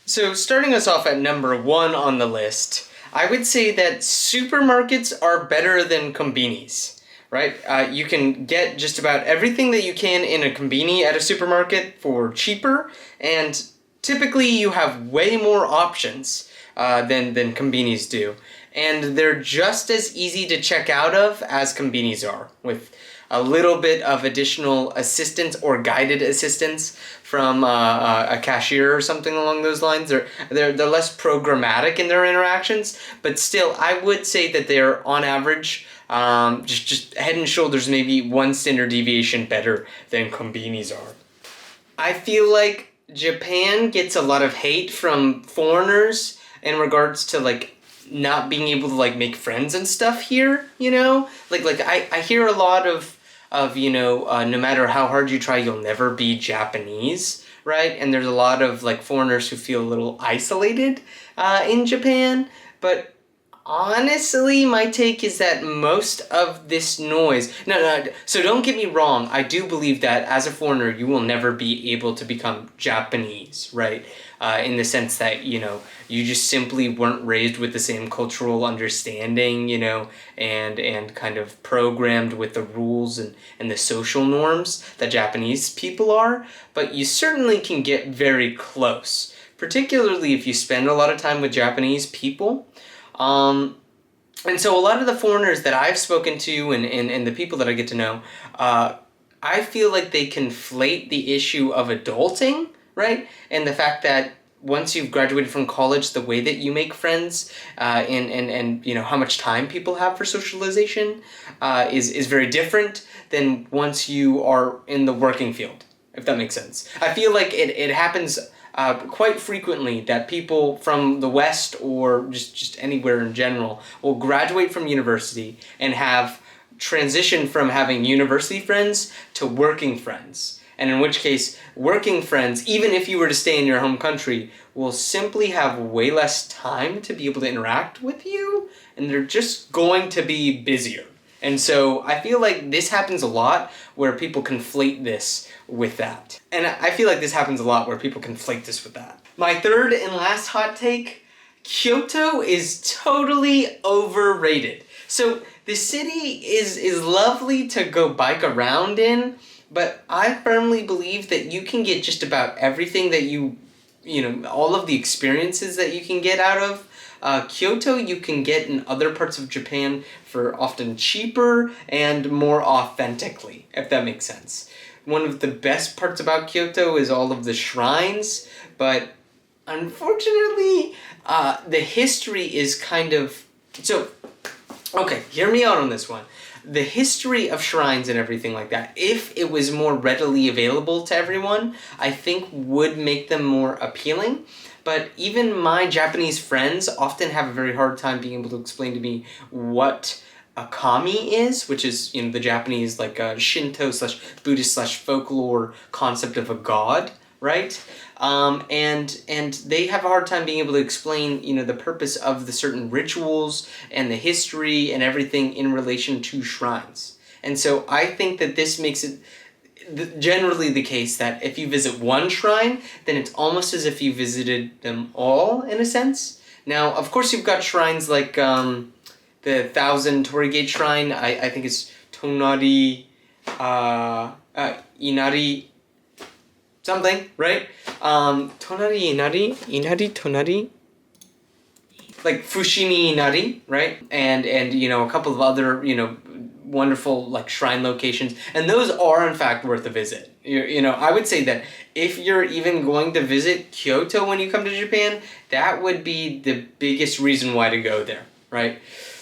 So starting us off at number one on the list, I would say that supermarkets are better than konbinis, right? You can get just about everything that you can in a konbini at a supermarket for cheaper, and typically you have way more options than konbinis do. And they're just as easy to check out of as konbinis are, with a little bit of additional assistance or guided assistance from a cashier or something along those lines. They're less programmatic in their interactions, but still, I would say that they're on average just head and shoulders, maybe one standard deviation better than konbinis are. I feel like Japan gets a lot of hate from foreigners in regards to like not being able to like make friends and stuff here, you know? I hear a lot of no matter how hard you try, you'll never be Japanese, right? And there's a lot of like foreigners who feel a little isolated in Japan. But honestly, my take is that most of this noise. No, so don't get me wrong. I do believe that as a foreigner, you will never be able to become Japanese, right? In the sense that, you just simply weren't raised with the same cultural understanding, and kind of programmed with the rules and the social norms that Japanese people are. But you certainly can get very close, particularly if you spend a lot of time with Japanese people. And so a lot of the foreigners that I've spoken to and the people that I get to know, I feel like they conflate the issue of adulting, right? And the fact that once you've graduated from college, the way that you make friends and how much time people have for socialization is very different than once you are in the working field, if that makes sense. I feel like it happens quite frequently that people from the West or just anywhere in general will graduate from university and have transitioned from having university friends to working friends. And in which case, working friends, even if you were to stay in your home country, will simply have way less time to be able to interact with you, and they're just going to be busier. And so I feel like this happens a lot where people conflate this with that. And I feel like this happens a lot where people conflate this with that. My third and last hot take, Kyoto is totally overrated. So the city is lovely to go bike around in, but I firmly believe that you can get just about everything that all of the experiences that you can get out of Kyoto you can get in other parts of Japan for often cheaper and more authentically, if that makes sense. One of the best parts about Kyoto is all of the shrines, but unfortunately, the history is kind of... So, okay, hear me out on this one. The history of shrines and everything like that, if it was more readily available to everyone, I think would make them more appealing. But even my Japanese friends often have a very hard time being able to explain to me what a kami is, which is, the Japanese Shinto / Buddhist / folklore concept of a god, right? And they have a hard time being able to explain, the purpose of the certain rituals and the history and everything in relation to shrines. And so I think that this makes it generally the case that if you visit one shrine, then it's almost as if you visited them all, in a sense. Now, of course, you've got shrines like the 1,000 Torii Gate Shrine. I think it's Tonari Inari something, right? Tonari Inari Tonari? Like Fushimi Inari, right? And a couple of other, wonderful shrine locations, and those are in fact worth a visit. I would say that if you're even going to visit Kyoto when you come to Japan, that would be the biggest reason why to go there, right?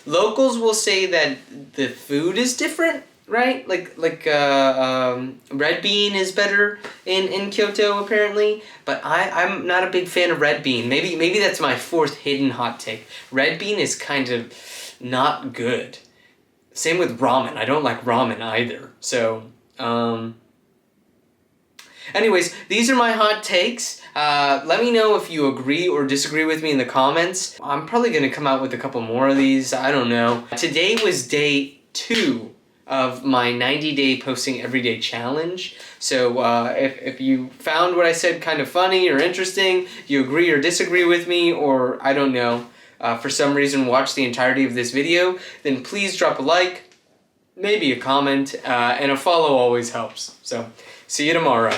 Locals will say that the food is different, right? Red bean is better in Kyoto apparently, but I'm not a big fan of red bean. Maybe that's my fourth hidden hot take. Red bean is kind of not good. Same with ramen. I don't like ramen either. So, anyways, these are my hot takes. Let me know if you agree or disagree with me in the comments. I'm probably going to come out with a couple more of these. I don't know. Today was day 2 of my 90-day posting every day challenge. So if you found what I said kind of funny or interesting, you agree or disagree with me, or I don't know, for some reason watch the entirety of this video, then please drop a like, maybe a comment, and a follow always helps. So see you tomorrow.